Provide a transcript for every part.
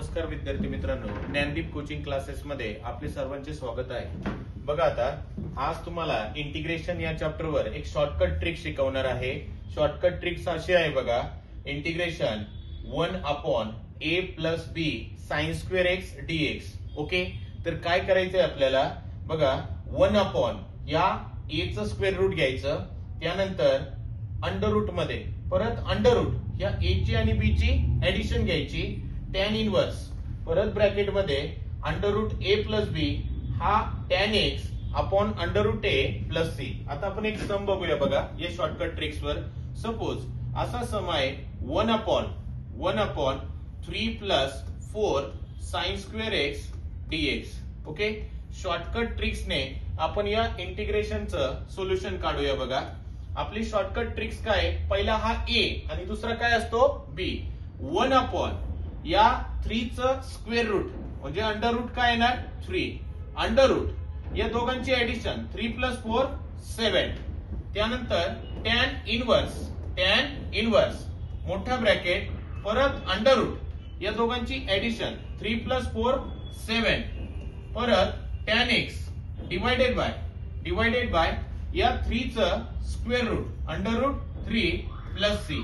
नमस्कार विद्यार्थी मित्रांनो, ज्ञानदीप कोचिंग क्लासेस मध्ये आपले सर्वांचे स्वागत आहे। बघा आता आज तुम्हाला इंटिग्रेशन या चॅप्टर वर एक शॉर्टकट ट्रिक शिकवणार आहे। शॉर्टकट ट्रिक्स अशी आहे बघा, integration 1/a + b sin² x dx। Okay, तर काय करायचंय आपल्याला बघा, 1 या a चं स्क्वेअर रूट घ्यायचं, त्यानंतर अंडर रूट मध्ये परत अंडर रूट या a ची आणि b ची ऍडिशन घ्यायची, tan इनवर्स परत ब्रॅकेट मध्ये अंडर रूट a + b हा tan x upon under root a + c। आता आपण एक सम बघूया बघा या शॉर्टकट ट्रिक्स वर। सपोज असा सम आहे 1/3 + 4 sin² x dx। Okay, shortcut tricks ने आपण या इंटिग्रेशनचं सोल्युशन काढूया बघा। आपली शॉर्टकट ट्रिक्स काय, पहिला हा a आणि दुसरा काय असतो b। 1 या 3 चं स्क्वेअर रूट म्हणजे अंडर रूट काय येणार 3, अंडर रूट या दोघांची ऍडिशन 3 + 4 7, त्यानंतर tan इनवर्स मोठा ब्रॅकेट परत अंडर रूट या दोघांची ऍडिशन 3 + 4 7, परत tan x डिवाइडेड बाय या 3 चं square root under root 3 + c।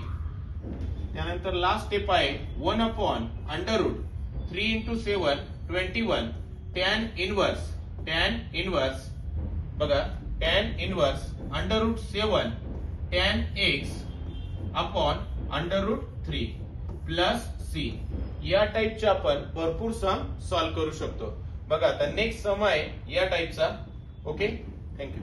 त्यानंतर लास्ट स्टेप आहे 1/√3 × 7 21 tan इनवर्स बघा, tan inverse under root 7 tan x upon under root 3 + c। या टाइपचे आपण भरपूर सम सॉल्व्ह करू शकतो। बघा आता नेक्स्ट सम आहे या टाइपचा। Okay, thank you.